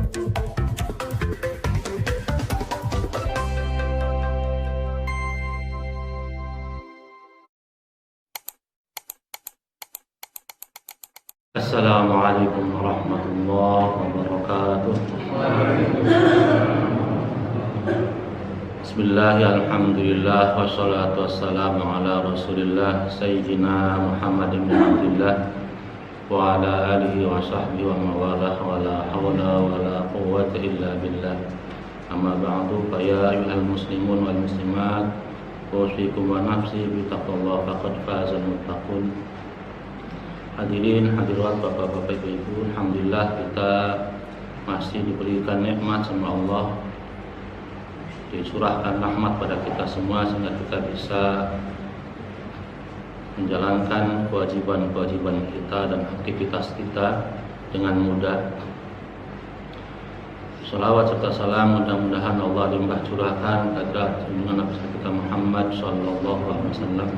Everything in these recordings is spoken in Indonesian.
Assalamualaikum warahmatullahi wabarakatuh. Bismillah, alhamdulillah, wassalatu wassalamu ala rasulillah Sayyidina Muhammad bin Abdillah wa ala alihi wa sahbihi wa mawalah wa la hawla wa la quwwata illa billah. Amma ba'du, fa ya ayyuhal muslimun wal muslimat, usikum wa nafsi bi taqwallah faqad fazal muttaqun. Hadirin hadirat bapak-bapak ibu, alhamdulillah kita masih diberikan nikmat sama Allah, dicurahkan rahmat pada kita semua sehingga kita bisa menjalankan kewajiban-kewajiban kita dan aktivitas kita dengan mudah. Salawat serta salam mudah-mudahan Allah limpah curahkan kepada junjungan Nabi kita Muhammad sallallahu alaihi wasallam.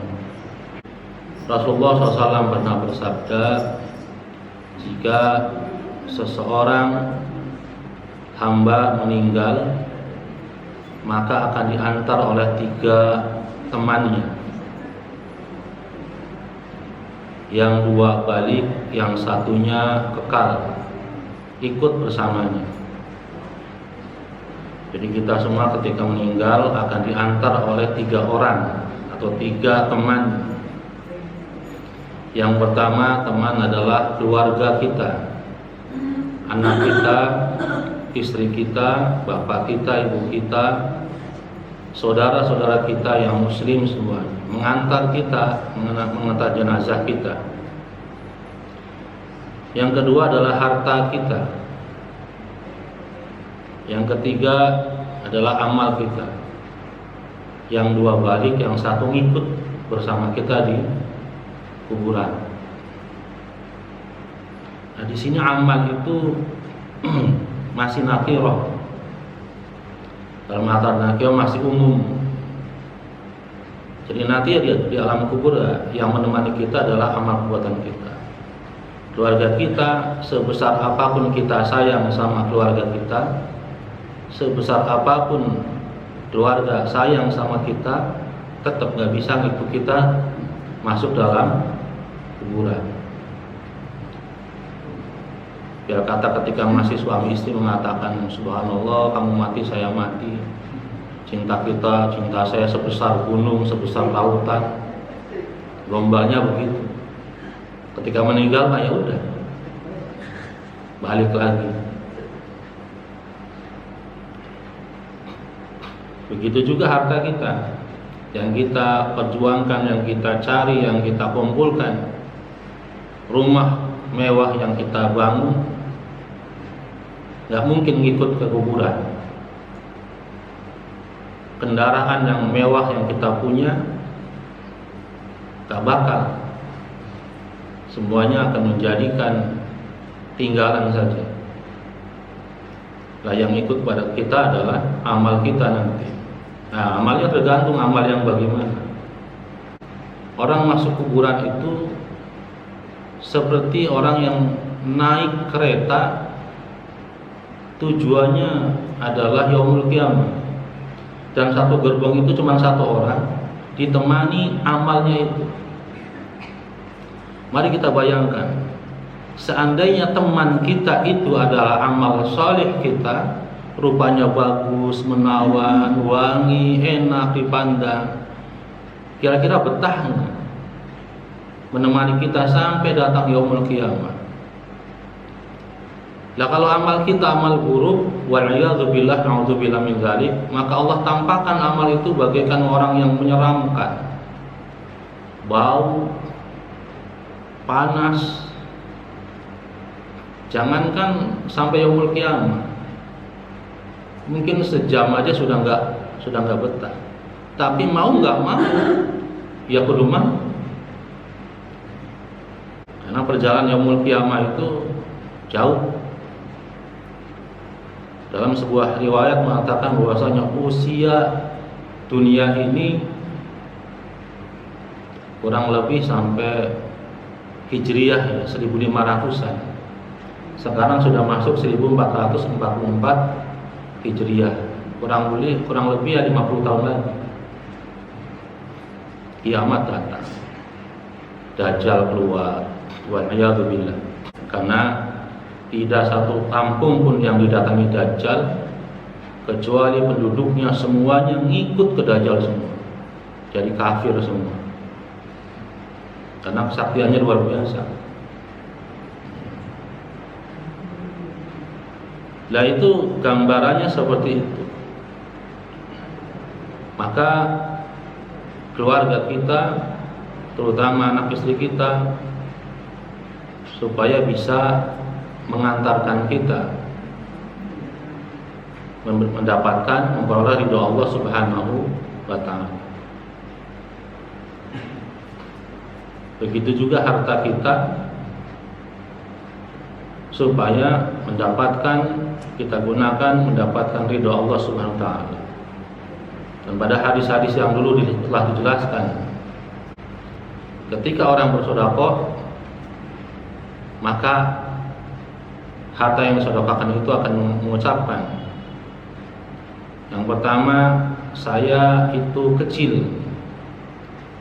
Rasulullah SAW pernah bersabda, jika seseorang hamba meninggal, maka akan diantar oleh 3 temannya. Yang 2 balik, yang satunya kekal, ikut bersamanya. Jadi kita semua ketika meninggal akan diantar oleh 3 orang atau 3 teman. Yang pertama teman adalah keluarga kita, anak kita, istri kita, bapak kita, ibu kita, saudara-saudara kita yang muslim semua, mengantar kita, mengantar jenazah kita. Yang kedua adalah harta kita. Yang ketiga adalah amal kita. Yang 2 balik, yang 1 ngikut bersama kita di kuburan. Nah, di sini amal itu masih nakirah. Dalam latar nakirah masih umum. Jadi nanti di alam kubur yang menemani kita adalah amal perbuatan kita. Keluarga kita, sebesar apapun kita sayang sama keluarga kita, sebesar apapun keluarga sayang sama kita, tetap gak bisa itu kita masuk dalam kuburan. Biar kata ketika masih suami istri mengatakan, subhanallah kamu mati saya mati, cinta kita, cinta saya sebesar gunung, sebesar lautan. Gombalnya begitu. Ketika meninggal ya udah balik lagi. Begitu juga harta kita yang kita perjuangkan, yang kita cari, yang kita kumpulkan, rumah mewah yang kita bangun, gak mungkin ngikut ke kuburan. Kendaraan yang mewah yang kita punya, gak bakal. Semuanya akan menjadikan tinggalan saja. Lah yang ikut pada kita adalah amal kita nanti. Nah, amalnya tergantung amal yang bagaimana. Orang masuk kuburan itu seperti orang yang naik kereta, tujuannya adalah yaumul qiyamah. Dan satu gerbong itu cuma 1 orang, ditemani amalnya itu. Mari kita bayangkan, seandainya teman kita itu adalah amal saleh kita, rupanya bagus, menawan, wangi, enak dipandang, kira-kira betah nggak menemani kita sampai datang yaumul qiyamah? Lah kalau amal kita amal buruk, wa'iyadzubillah, na'udzubillah min dzalik, maka Allah tampakkan amal itu bagaikan orang yang menyeramkan, bau, panas. Jangankan sampai yaumul qiyamah, mungkin sejam aja sudah nggak betah. Tapi mau nggak mau, ya kudu mau. Karena perjalanan yaumul qiyamah itu jauh. Dalam sebuah riwayat mengatakan bahwasanya usia dunia ini kurang lebih sampai Hijriyah ya, 1500-an. Sekarang sudah masuk 1444 Hijriah, kurang lebih ya 50 tahun lagi kiamat datang, Dajjal keluar, wal'iyadzubillah. Karena tidak satu kampung pun yang didatangi Dajjal kecuali penduduknya semuanya ngikut ke Dajjal semua, jadi kafir semua, karena kesaktiannya luar biasa. Lah itu gambarannya seperti itu. Maka keluarga kita, terutama anak istri kita, supaya bisa mengantarkan kita mendapatkan, memperoleh ridho Allah Subhanahu wa ta'ala. Begitu juga harta kita, supaya kita gunakan mendapatkan ridho Allah Subhanahu wa ta'ala. Dan pada hadis-hadis yang dulu telah dijelaskan, ketika orang bersedekah, maka harta yang disedekahkan itu akan mengucapkan, yang pertama, saya itu kecil,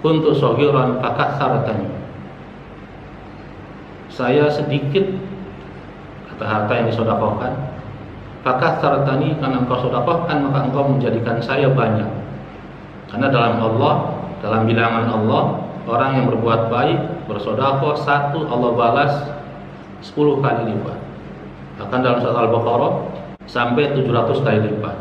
kuntu shaghiran fakatsartani, saya sedikit, kata harta yang disedekahkan, fakatsartani, karena engkau sedekahkan maka engkau menjadikan saya banyak. Karena dalam bilangan Allah, orang yang berbuat baik, bersedekah, satu Allah balas 10 kali lipat. Bahkan dalam surat Al-Baqarah sampai 700 kali lipat.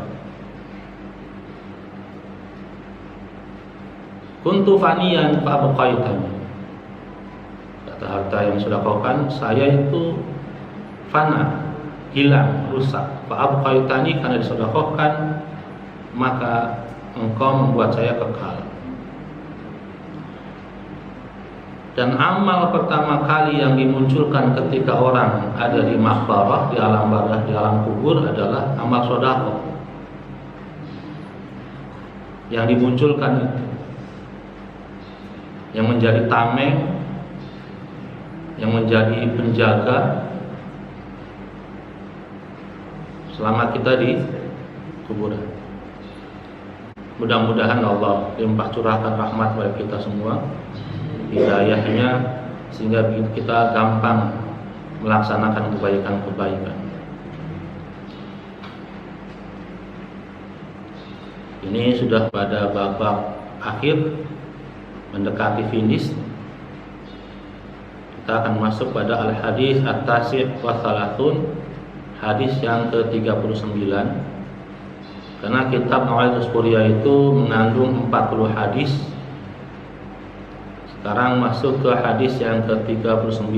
Kuntu faniyan fa abqaitani, kata harta yang sedekahkan, saya itu fana, hilang, rusak. Fa abqaitani, karena disedekahkan maka engkau membuat saya kekal. Dan amal pertama kali yang dimunculkan ketika orang ada di makbarah, di alam barzakh, di alam kubur adalah amal sedekah. Yang dimunculkan itu, yang menjadi tameng, yang menjadi penjaga selama kita di kuburan. Mudah-mudahan Allah limpah curahkan rahmat kepada kita semua, hidayahnya, sehingga kita gampang melaksanakan kebaikan-kebaikan. Ini sudah pada babak akhir, mendekati finish. Kita akan masuk pada al-hadis at-tasi' wa thalathun, hadis yang ke-39. Karena kitab Mawa'idus Quriyah itu mengandung 40 hadis. Sekarang masuk ke hadis yang ke-39.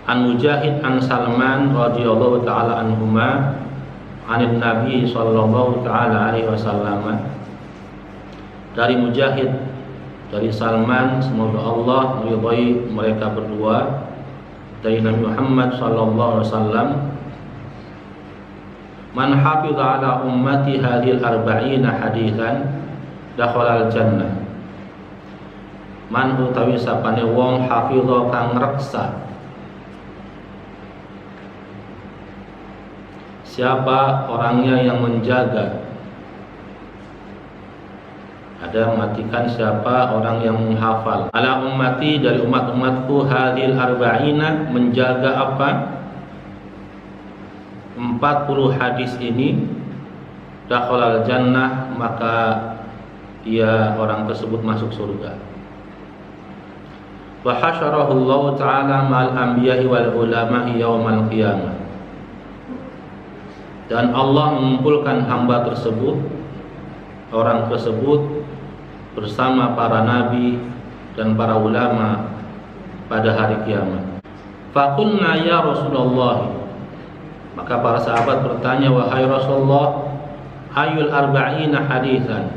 An Mujahid an Salman radhiyallahu taala anhuma, anin Nabi sallallahu taala alaihi wasallam. Dari Mujahid, dari Salman, semoga Allah meridhai mereka berdua, dari Nabi Muhammad sallallahu alaihi wasallam, man hafiza ala ummati hadhil arba'ina hadithan dakhala al jannah. Man utawi sapane wong hafiza kang ngreksa, siapa orangnya yang menjaga. Ada mengartikan siapa orang yang menghafal. Ala ummati, dari umat-umatku, hadhil arba'ina, menjaga apa? 40 hadis ini, dakhalal jannah, maka dia orang tersebut masuk surga. Wa hasyarahu Allah ta'ala ma'al anbiya'i wal ulama'i yaumal qiyamah. Dan Allah mengumpulkan hamba tersebut, orang tersebut, bersama para nabi dan para ulama pada hari kiamat. Faqulna ya Rasulullah, maka para sahabat bertanya, wahai Rasulullah, ayul arba'ina haditsan,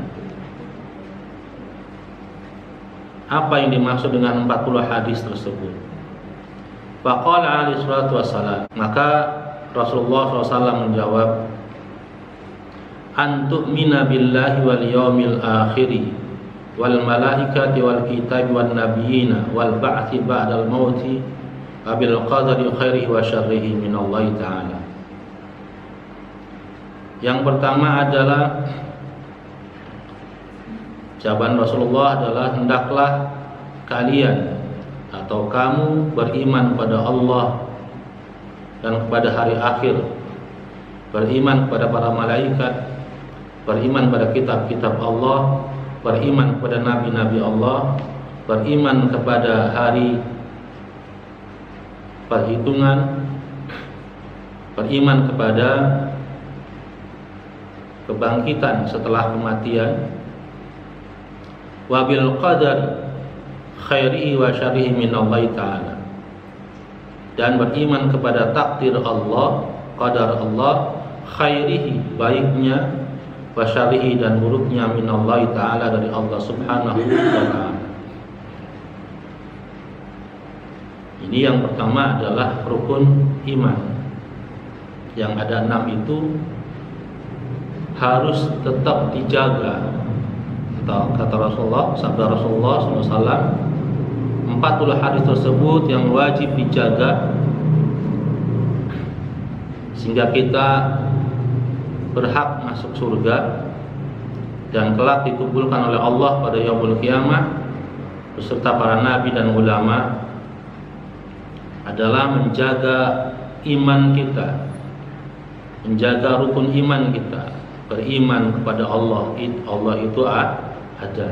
apa yang dimaksud dengan 40 hadis tersebut? Faqala alaihi salatu wassalam, maka Rasulullah SAW menjawab, antu'mina billahi wal yawmil akhiri wal malaikati wal kitabi wan nabiyina wal ba'thi ba'dal mauti bil qadari khairihi wa syarrihi minallahi ta'ala. Yang pertama adalah jawaban Rasulullah adalah hendaklah kalian atau kamu beriman pada Allah dan kepada hari akhir, beriman kepada para malaikat, beriman pada kitab-kitab Allah, beriman kepada nabi-nabi Allah, beriman kepada hari perhitungan, beriman kepada kebangkitan setelah kematian, wabil qadar khairihi wa syarrihi minallahi ta'ala, dan beriman kepada takdir Allah, qadar Allah, khairihi baiknya, wa syarrihi dan buruknya, minallahi ta'ala dari Allah subhanahu wa ta'ala. Ini yang pertama adalah rukun iman. Yang ada 6 itu harus tetap dijaga. Kata Rasulullah, sabda Rasulullah SAW, 40 hadis tersebut yang wajib dijaga sehingga kita berhak masuk surga dan kelak dikumpulkan oleh Allah pada yaumul qiyamah beserta para nabi dan ulama, adalah menjaga iman kita, menjaga rukun iman kita, beriman kepada Allah. Allah itu ada.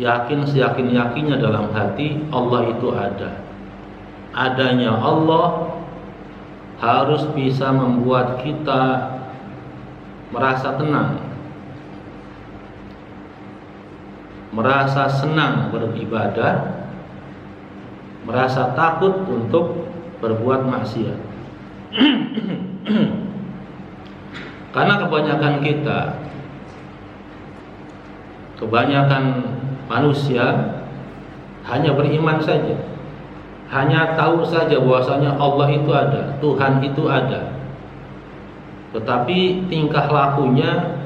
Yakin seyakin-yakinnya dalam hati Allah itu ada. Adanya Allah harus bisa membuat kita merasa tenang, merasa senang beribadah, merasa takut untuk berbuat maksiat. Karena kebanyakan manusia hanya beriman saja, hanya tahu saja bahwasanya Allah itu ada, Tuhan itu ada, tetapi tingkah lakunya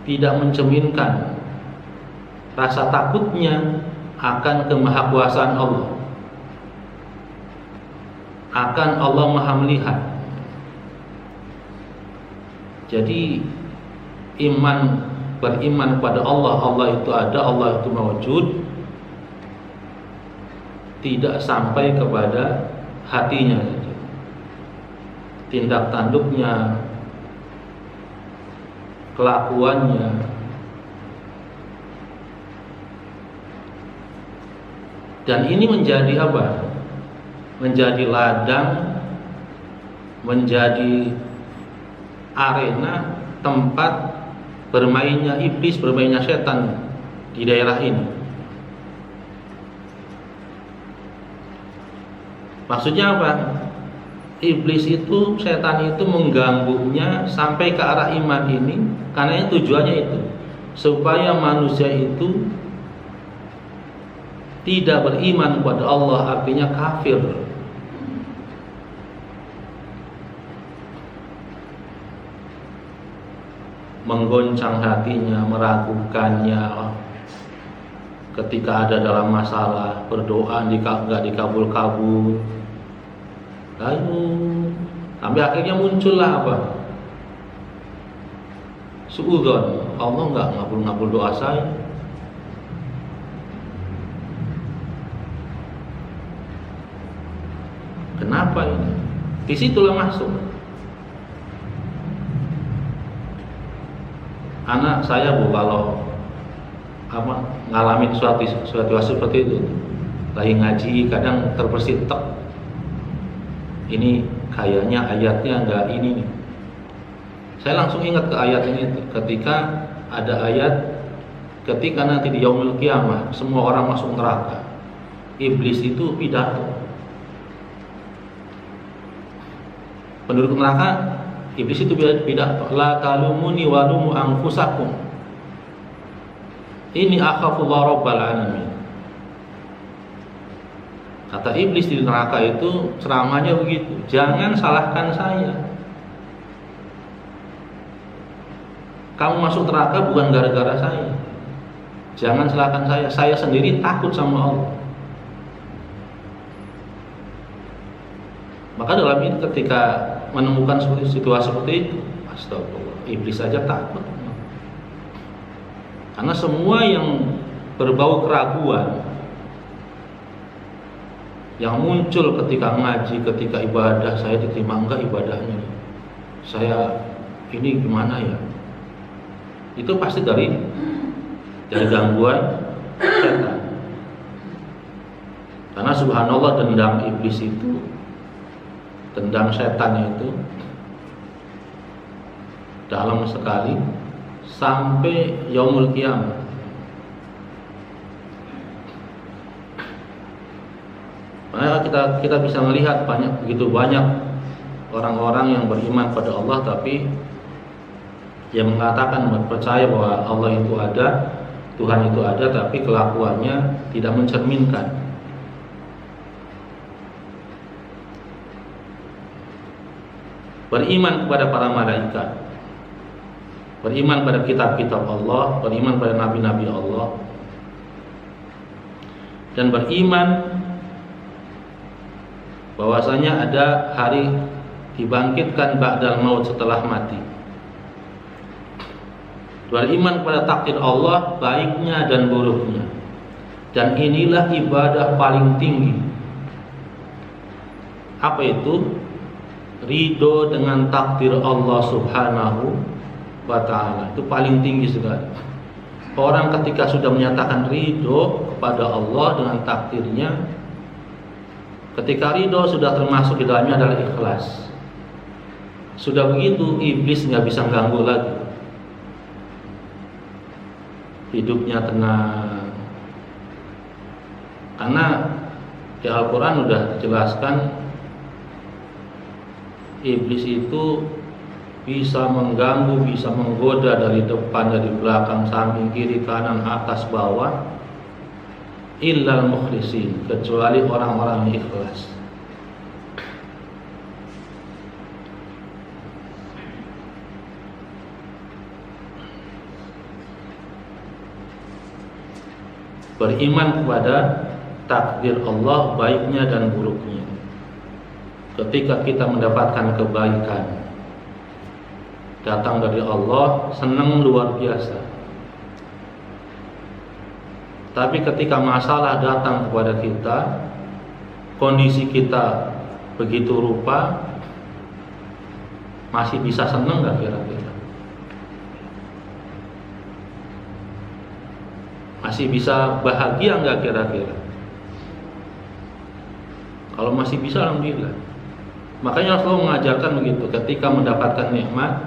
tidak mencerminkan rasa takutnya akan kemahakuasaan Allah, akan Allah Maha melihat. Jadi beriman pada Allah, Allah itu ada, Allah itu mawjud, tidak sampai kepada hatinya saja. Tindak tanduknya, kelakuannya, dan ini menjadi apa? Menjadi ladang, menjadi arena tempat bermainnya iblis, bermainnya setan di daerah ini. Maksudnya apa? Iblis itu, setan itu mengganggunya sampai ke arah iman ini, karena tujuannya itu supaya manusia itu tidak beriman kepada Allah, artinya kafir. Menggoncang hatinya, meragukannya. Ketika ada dalam masalah, berdoa nggak dikabul-kabul. Lalu sampai akhirnya muncullah apa? Suudzon, Allah nggak ngabul-ngabul doa saya. Kenapa ini? Disitulah masuk. Anak saya kalau ngalamin suatu seperti itu, lagi ngaji kadang terbersit tek. Ini kayaknya ayatnya enggak ini nih. Saya langsung ingat ke ayat ini ketika ada ayat ketika nanti di yaumul qiyamah semua orang masuk neraka. Iblis itu pidato. Penduduk neraka, iblis itu pidato, la talumuni walumu anfusakum, ini akhafullah rabbal alamin. Kata iblis di neraka itu, ceramahnya begitu, jangan salahkan saya. Kamu masuk neraka bukan gara-gara saya. Jangan salahkan saya sendiri takut sama Allah. Maka dalam ini ketika menemukan situasi seperti itu, astagfirullah, iblis saja takut. Karena semua yang berbau keraguan yang muncul ketika ngaji, ketika ibadah, saya diterima enggak ibadahnya, saya ini gimana ya, itu pasti dari gangguan setan. Karena subhanallah, dendam iblis itu, dendam setan itu dalam sekali sampai yaumul qiyamah. Maka kita bisa melihat begitu banyak orang-orang yang beriman pada Allah tapi yang mengatakan percaya bahwa Allah itu ada, Tuhan itu ada, tapi kelakuannya tidak mencerminkan. Beriman kepada para malaikat, beriman pada kitab-kitab Allah, beriman pada nabi-nabi Allah, dan beriman bahwasanya ada hari dibangkitkan ba'dal maut, setelah mati. Beriman pada takdir Allah, baiknya dan buruknya. Dan inilah ibadah paling tinggi. Apa itu? Ridho dengan takdir Allah subhanahu wa ta'ala. Itu paling tinggi sekali. Orang ketika sudah menyatakan ridho kepada Allah dengan takdirnya, ketika ridho sudah termasuk di dalamnya adalah ikhlas. Sudah begitu iblis nggak bisa ganggu lagi. Hidupnya tenang. Karena di Al-Quran sudah dijelaskan iblis itu bisa mengganggu, bisa menggoda dari depan, dari belakang, samping, kiri, kanan, atas, bawah, illal mukhlisin, kecuali orang-orang yang ikhlas. Beriman kepada takdir Allah, baiknya dan buruknya. Ketika kita mendapatkan kebaikan datang dari Allah, senang luar biasa. Tapi ketika masalah datang kepada kita, kondisi kita begitu rupa, masih bisa senang gak kira-kira? Masih bisa bahagia nggak kira-kira? Kalau masih bisa, alhamdulillah. Makanya Rasulullah mengajarkan begitu, ketika mendapatkan nikmat,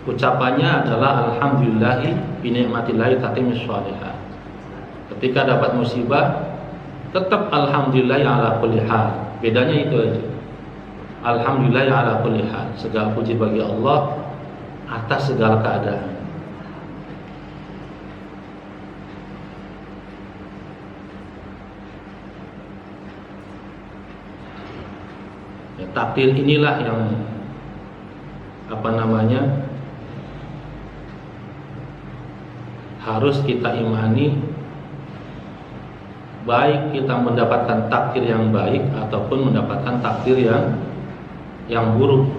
ucapannya adalah alhamdulillahi bi ni'matillahi tatimmus shalihat. Ketika dapat musibah, tetap alhamdulillahi ala kulli hal. Bedanya itu aja. Alhamdulillahi ala kulli hal. Segala puji bagi Allah atas segala keadaan. Takdir inilah yang harus kita imani, baik kita mendapatkan takdir yang baik ataupun mendapatkan takdir yang buruk.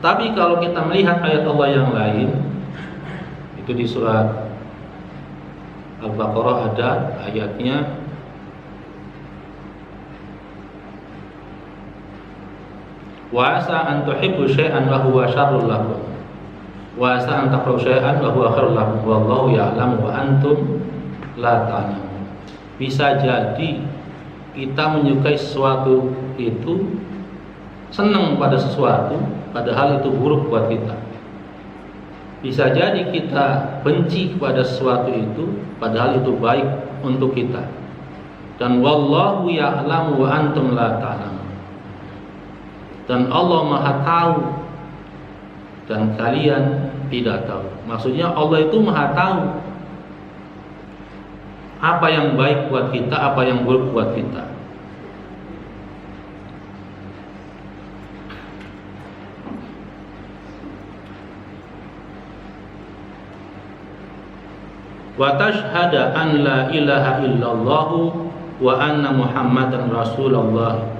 Tapi kalau kita melihat ayat Allah yang lain, itu di surat Al-Baqarah ada ayatnya, wa asa an tuhibbu syai'an wa huwa syarrul lakum wa asa an takrahu syai'an wa huwa khairul lakum wallahu ya'lamu wa antum la ta'lamun. Bisa jadi kita menyukai sesuatu itu, senang pada sesuatu, padahal itu buruk buat kita. Bisa jadi kita benci kepada sesuatu itu, padahal itu baik untuk kita. Dan wallahu ya'lamu wa antum la ta'lamun. Dan Allah Maha tahu dan kalian tidak tahu. Maksudnya Allah itu Maha tahu apa yang baik buat kita, apa yang buruk buat kita. wa tashhada an la ilaha illallah wa anna Muhammadan Rasulullah.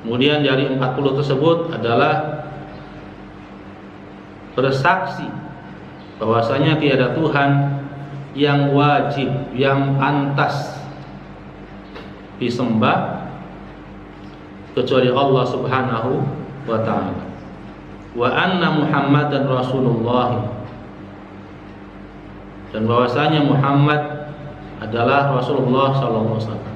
Kemudian dari 40 tersebut adalah bersaksi bahwasanya tiada Tuhan yang wajib, yang pantas disembah kecuali Allah Subhanahu wa ta'ala, wa anna Muhammadan Rasulullah, dan bahwasanya Muhammad adalah Rasulullah sallallahu alaihi wasallam.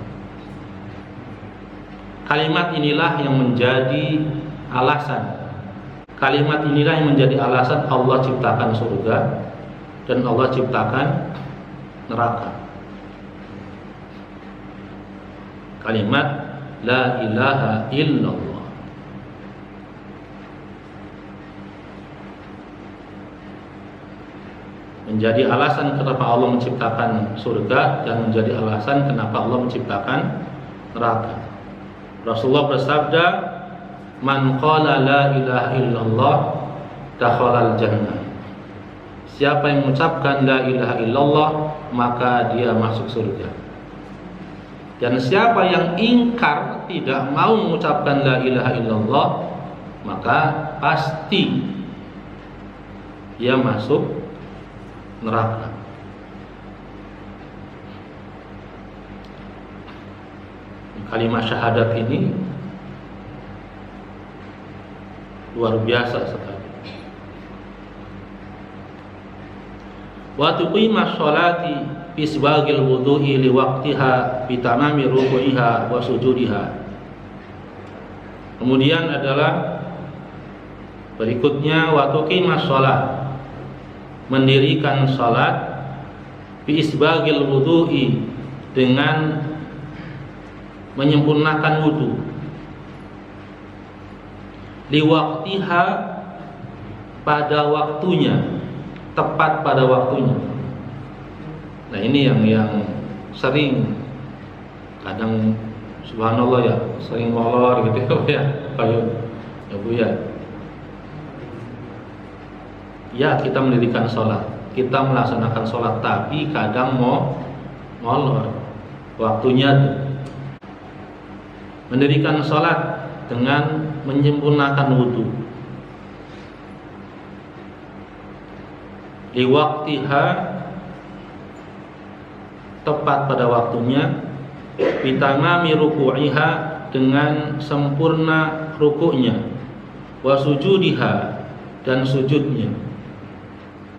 Kalimat inilah yang menjadi alasan. Kalimat inilah yang menjadi alasan Allah ciptakan surga dan Allah ciptakan neraka. Kalimat la ilaha illallah. Menjadi alasan kenapa Allah menciptakan surga dan menjadi alasan kenapa Allah menciptakan neraka. Rasulullah bersabda, "Man qala la ilaha illallah dakhalal jannah." Siapa yang mengucapkan la ilaha illallah, maka dia masuk surga. Dan siapa yang ingkar, tidak mau mengucapkan la ilaha illallah, maka pasti dia masuk neraka. Kalimat syahadat ini luar biasa sekali. Wa tuqimas sholati fi sibagil wudu'i li waqtiha bi tamami ruku'iha wa sujudiha. Kemudian adalah berikutnya wa tuqimas sholat, mendirikan salat, fi isbagil wudu'i, dengan menyempurnakan wudu, liwaktiha, pada waktunya, tepat pada waktunya. Nah ini yang sering, kadang subhanallah ya, sering molor gitu ya, kayak ya Bu ya. Ya kita mendirikan sholat, kita melaksanakan sholat, tapi kadang mau molor waktunya. Mendirikan sholat dengan menyempurnakan wudu, liwaktiha, tepat pada waktunya, bitamami ruku'iha, dengan sempurna rukuknya, wa sujudiha, dan sujudnya.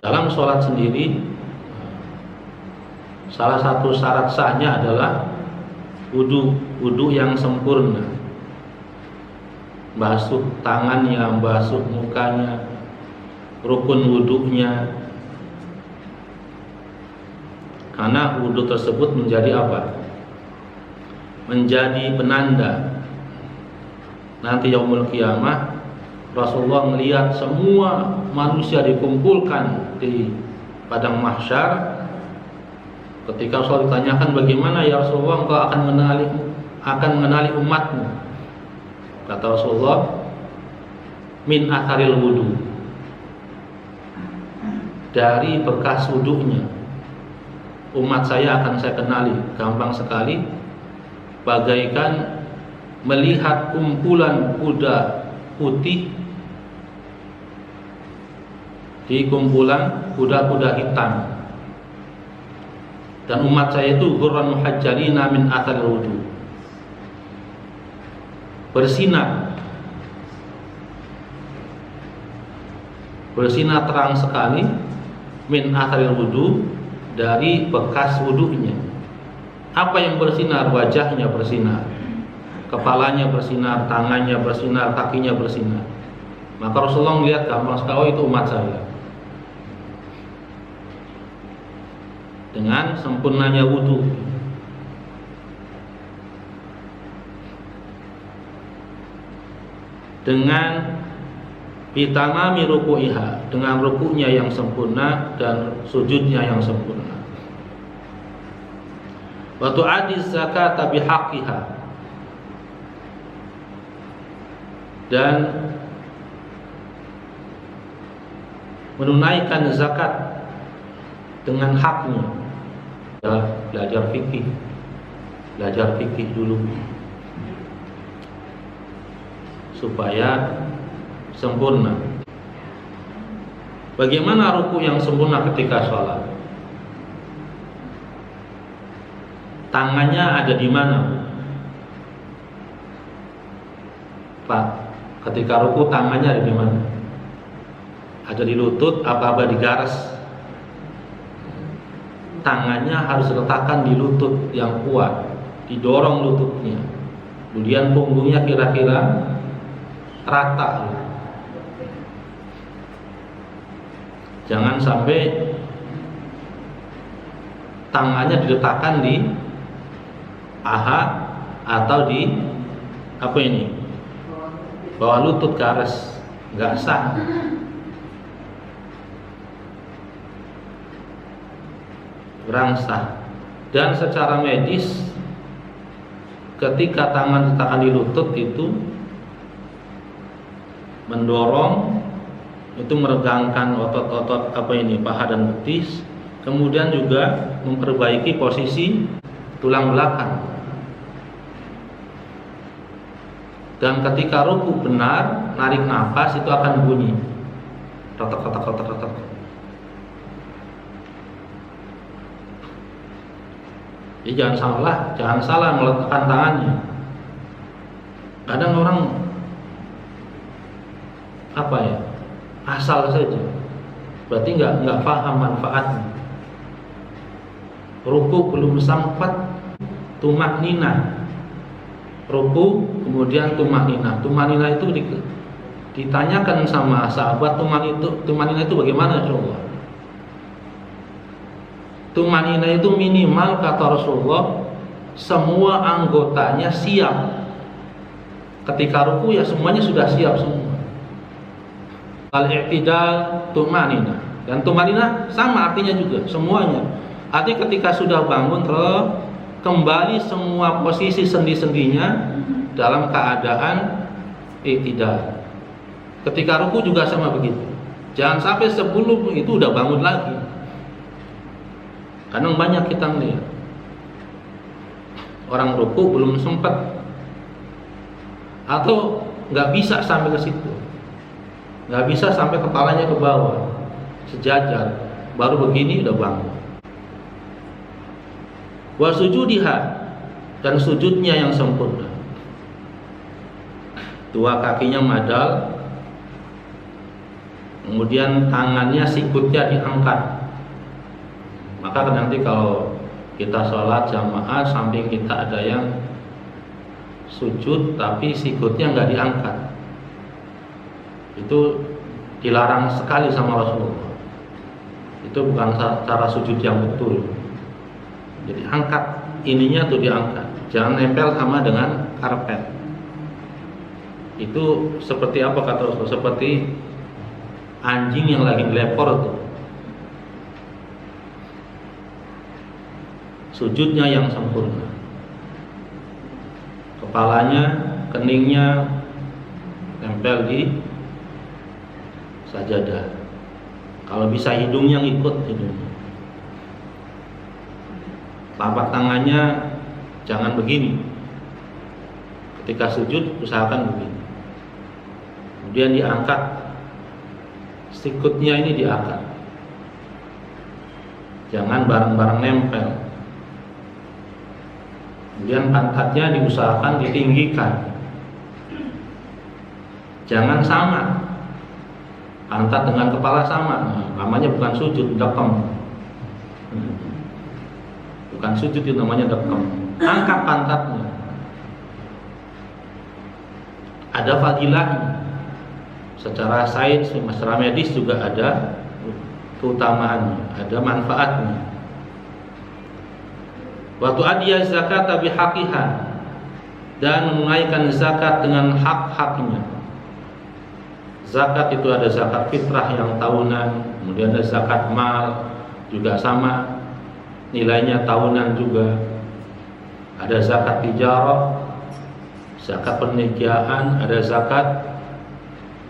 Dalam sholat sendiri, salah satu syarat sahnya adalah wudu yang sempurna, basuh tangannya, basuh mukanya, rukun wudunya. Karena wudu tersebut menjadi apa? Menjadi penanda nanti yaumul qiyamah, Rasulullah melihat semua manusia dikumpulkan di padang mahsyar. Ketika Rasul ditanyakan, bagaimana ya Rasulullah engkau akan mengenali umatmu? Kata Rasulullah, min atharil wudu, dari bekas wudunya umat saya akan saya kenali. Gampang sekali, bagaikan melihat kumpulan kuda putih di kumpulan kuda-kuda hitam. Dan umat saya itu ghurran muhajjalina min atharil wudu, bersinar terang sekali, min atharil wudu, dari bekas wudunya. Apa yang bersinar? Wajahnya bersinar, kepalanya bersinar, tangannya bersinar, kakinya bersinar. Maka Rasulullah melihat gampang sekali, oh itu umat saya. Dengan sempurnanya wudu, dengan bitamami ruku'iha, dengan rukuknya yang sempurna dan sujudnya yang sempurna. Wa tu'addi zakata bihaqqiha, dan menunaikan zakat dengan haknya. Ya, belajar fikih dulu supaya sempurna. Bagaimana ruku yang sempurna ketika sholat? Tangannya ada di mana, Pak? Ketika ruku tangannya ada di mana? Ada di lutut apa di garis? Tangannya harus diletakkan di lutut yang kuat, didorong lututnya. Kemudian punggungnya kira-kira rata. Jangan sampai tangannya diletakkan di paha atau di bawah lutut garis, nggak sah. Kurang sah. Dan secara medis, ketika tangan diletakkan di lutut itu mendorong, itu meregangkan otot-otot paha dan betis, kemudian juga memperbaiki posisi tulang belakang. Dan ketika ruku benar, narik nafas itu akan bunyi retak. Jadi jangan salah meletakkan tangannya. Kadang orang asal saja, berarti nggak paham manfaatnya. Ruku belum sempat tumakninah. Ruku kemudian tumakninah. Tumakninah itu ditanyakan sama sahabat, tumakninah itu bagaimana Rasulullah? Tumakninah itu minimal kata Rasulullah semua anggotanya siap. Ketika ruku ya semuanya sudah siap semua. Al-i'tidal tumakninah, dan tumakninah sama artinya juga semuanya. Artinya ketika sudah bangun kembali semua posisi sendi-sendinya dalam keadaan i'tidal. Ketika ruku juga sama begitu. Jangan sampai sebelum itu udah bangun lagi. Kadang banyak kita melihat orang ruku belum sempat atau nggak bisa sampai ke situ, nggak bisa sampai kepalanya ke bawah sejajar, baru begini udah bangun. Wa sujudiha, dan sujudnya yang sempurna. Dua kakinya madal, kemudian tangannya sikutnya diangkat. Maka nanti kalau kita sholat jamaah, samping kita ada yang sujud tapi sikutnya nggak diangkat, itu dilarang sekali sama Rasulullah. Itu bukan cara sujud yang betul. Jadi angkat ininya tuh diangkat, jangan nempel sama dengan karpet. Itu seperti apa kata Rasulullah? Seperti anjing yang lagi dilepor tuh. Sujudnya yang sempurna. Kepalanya, keningnya nempel di sajadah. Kalau bisa hidungnya ngikut hidungnya. Telapak tangannya jangan begini. Ketika sujud usahakan begini. Kemudian diangkat, sikutnya ini diangkat. Jangan bareng-bareng nempel. Kemudian pantatnya diusahakan ditinggikan. Jangan sama. Pantat dengan kepala sama. Namanya bukan sujud, dekem. Bukan sujud, itu namanya dekem. Angkat pantatnya. Ada fadilahnya. Secara sains, secara medis juga ada keutamaannya, ada manfaatnya. Waktu adiyah zakat bihaqiha, dan menunaikan zakat dengan hak-haknya. Zakat itu ada zakat fitrah yang tahunan, kemudian ada zakat mal juga sama, nilainya tahunan juga. Ada zakat tijarah, zakat perniagaan, ada zakat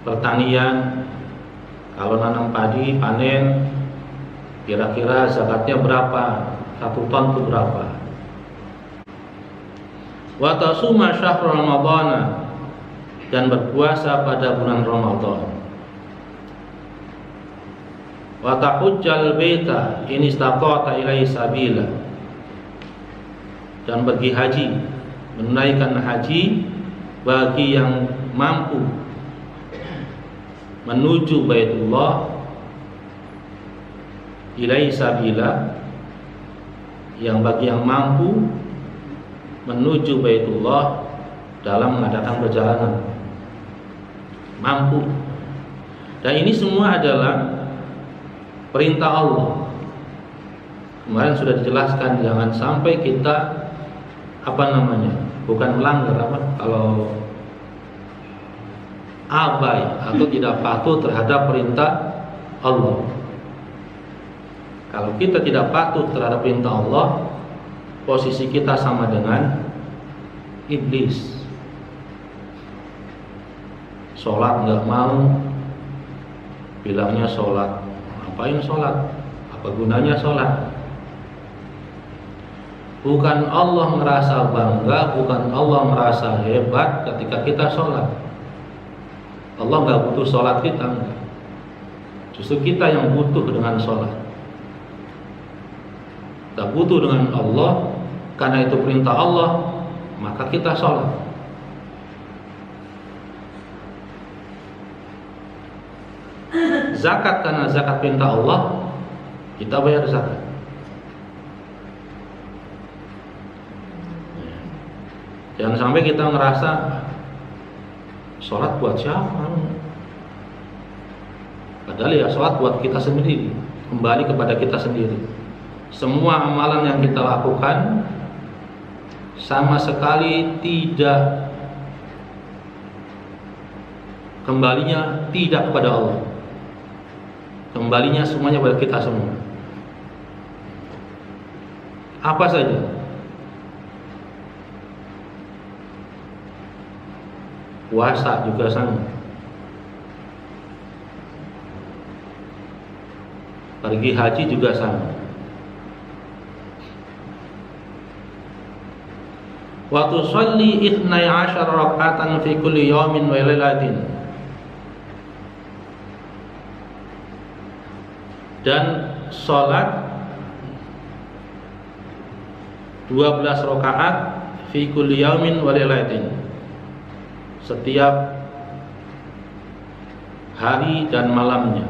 pertanian, Kalau nanam padi panen, kira-kira zakatnya berapa? 1 ton itu berapa? Wa tasuma syahr Ramadhan, dan berpuasa pada bulan Ramadan. Wa tahujjal baita in istaqata ilaihi sabila, dan pergi haji, menunaikan haji bagi yang mampu menuju Baitullah, ilaihi sabila, yang bagi yang mampu menuju Baitullah dalam mengadakan perjalanan, mampu. Dan ini semua adalah perintah Allah. Kemarin sudah dijelaskan, jangan sampai kita bukan melanggar kalau abai atau tidak patuh terhadap perintah Allah. Kalau kita tidak patuh terhadap perintah Allah, posisi kita sama dengan iblis. Sholat nggak mau, bilangnya sholat. Ngapain sholat? Apa gunanya sholat? Bukan Allah merasa bangga, bukan Allah merasa hebat ketika kita sholat. Allah nggak butuh sholat kita, justru kita yang butuh dengan sholat. Kita butuh dengan Allah, karena itu perintah Allah, maka kita sholat. Zakat, karena zakat perintah Allah, kita bayar zakat. Jangan sampai kita ngerasa sholat buat siapa? Padahal ya sholat buat kita sendiri, kembali kepada kita sendiri. Semua amalan yang kita lakukan sama sekali tidak kembalinya tidak kepada Allah, kembalinya semuanya kepada kita semua. Apa saja? Puasa juga sama, pergi haji juga sama. Wa tusalli 12 raka'atan fi kulli yawmin wa lailatin, dan sholat 12 rakaat fi kulli yawmin wa lailatin, setiap hari dan malamnya.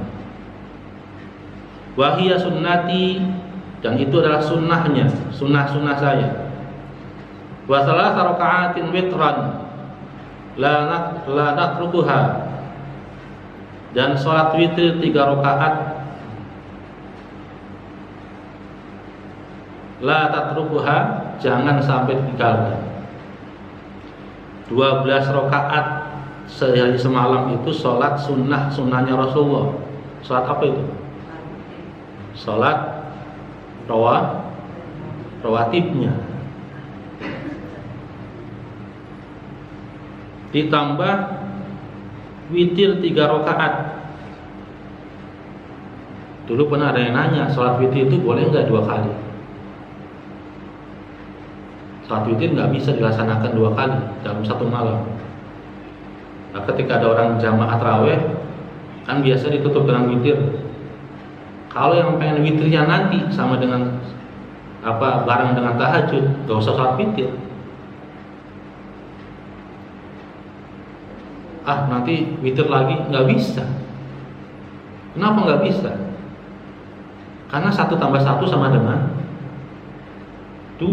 Wahia sunnati, dan itu adalah sunnahnya, sunnah saya. Wa salasa raka'atin witran la natrukuha, dan sholat witir 3 rakaat la tatrukuha, jangan sampai ditinggalkan. 12 rakaat sehari semalam itu sholat sunnahnya Rasulullah. Sholat apa itu? Sholat rawatibnya, ditambah witir 3 rakaat. Dulu pernah ada yang nanya, sholat witir itu boleh nggak 2 kali? Sholat witir nggak bisa dilaksanakan 2 kali dalam 1 malam. Nah, ketika ada orang jamaah tarawih, kan biasa ditutup dengan witir. Kalau yang pengen witirnya nanti sama dengan bareng dengan tahajud, nggak usah sholat witir. Nanti witir lagi, nggak bisa. Kenapa nggak bisa? Karena 1 tambah 1 sama dengan 2.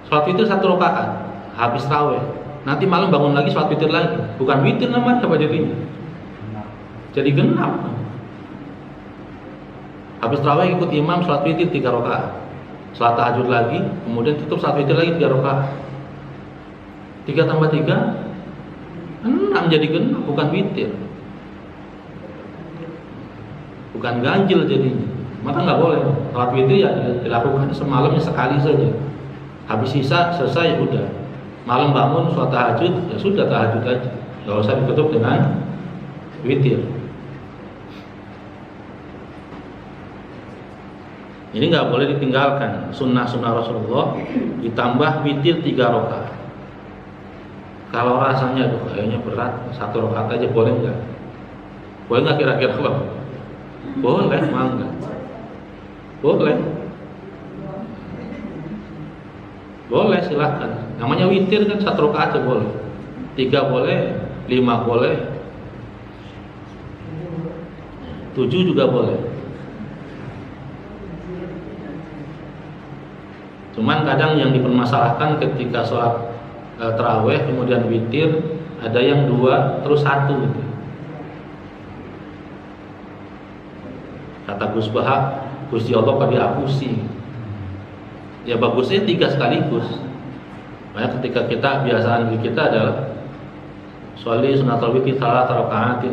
Sholat witir 1 rakaat, habis tarawih. Nanti malam bangun lagi sholat witir lagi. Bukan witir namanya, apa jadinya? Jadi genap. Habis tarawih ikut imam sholat witir 3 rakaat. Sholat tahajud lagi, kemudian tutup sholat witir lagi 3 rakaat. 3 tambah 3, 6 jadi genap, bukan witir. Bukan ganjil jadinya. Maka nggak boleh. Sholat witir ya dilakukan semalamnya sekali saja. Habis sisa selesai, udah. Malam bangun sholat tahajud, ya sudah tahajud aja. Nggak usah ditutup dengan witir. Ini nggak boleh ditinggalkan. Sunnah-sunnah Rasulullah ditambah witir 3 rakaat. Kalau rasanya kayaknya berat, 1 rakaat aja boleh nggak? Boleh nggak kira-kira Pak? Boleh, mangga. Boleh. Boleh, silahkan. Namanya witir kan 1 rakaat aja boleh. 3 boleh, 5 boleh, 7 juga boleh. Cuman kadang yang dipermasalahkan ketika sholat taraweh kemudian witir, ada yang 2 terus 1 gitu. Kata Gus Bahak, Gusti Allah kok dihapusi. Ya bagusnya 3 sekaligus. Makanya ketika kita, biasaan kita adalah sholli sunatul witir salat rakaatin,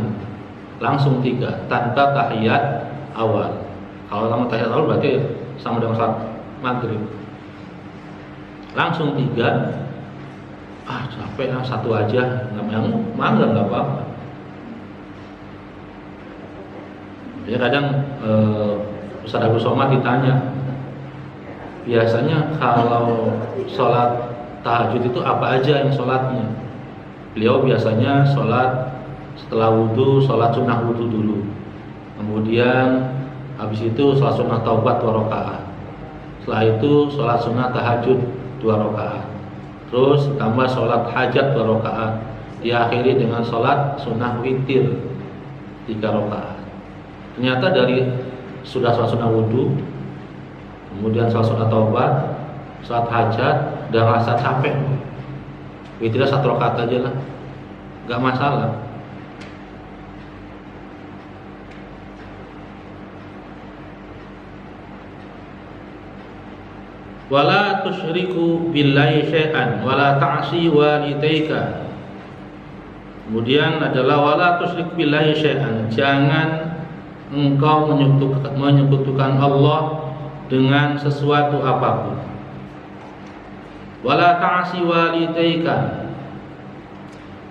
langsung 3 tanpa tahiyat awal. Kalau sama tahiyat awal berarti sama dengan salat maghrib. Langsung 3, capek 1 aja, yang mangga nggak apa-apa. Ya kadang Ustaz Abu Somad ditanya, biasanya kalau sholat tahajud itu apa aja yang sholatnya? Beliau biasanya sholat setelah wudhu, sholat sunnah wudhu dulu. Kemudian habis itu sholat sunnah taubat 2 rakaat. Setelah itu sholat sunnah tahajud 2 rakaat. Terus tambah sholat hajat 2 rakaat. Diakhiri dengan sholat sunnah witir 3 rakaat. Ternyata dari sudah sholat sunnah wudhu, kemudian sholat sunnah taubat, sholat hajat, dan rasa capek, witirnya 1 rakaat aja lah, nggak masalah. Wala tusyriku billahi syai'an wala ta'si walidayka. Kemudian adalah wala tusyriku billahi syai'an, jangan engkau menyekutukan Allah dengan sesuatu apapun. Wala ta'si walidayka,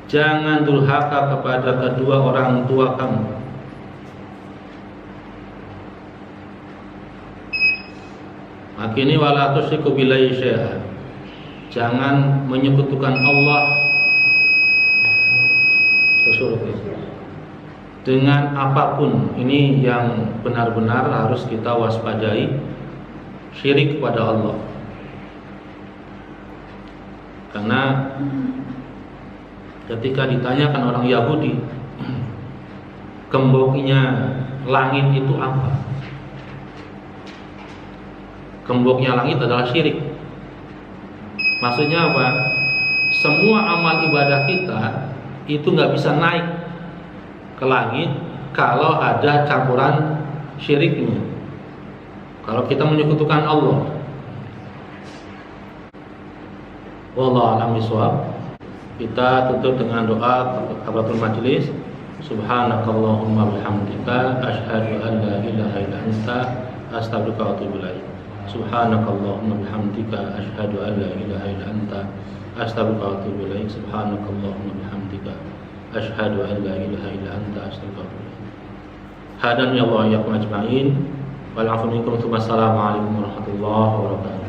jangan durhaka kepada kedua orang tua kamu. Makini wala tusyriku billahi syai'an, jangan menyekutukan Allah dengan apapun. Ini yang benar-benar harus kita waspadai, syirik kepada Allah. Karena ketika ditanyakan orang Yahudi, gemboknya langit itu apa? Gemboknya langit adalah syirik. Maksudnya apa? Semua amal ibadah kita itu nggak bisa naik ke langit kalau ada campuran syiriknya. Kalau kita menyekutukan Allah. Wallahu a'lam bishawab. Kita tutup dengan doa kafaratul majelis. Subhanakallahumma bihamdika asyhadu an la ilaha illa anta astaghfiruka wa atubu ilaik. Subhanakallahumma bihamdika asyhadu an la ilaha illa anta astaghfiruka wa atubu ilaik. Subhanakallahumma bihamdika asyhadu an la ilaha illa anta astaghfiruka wa atubu ilaik. Hadan ya Allah ya ajma'in. Wal 'afwu minkum. Assalamualaikum warahmatullahi wabarakatuh.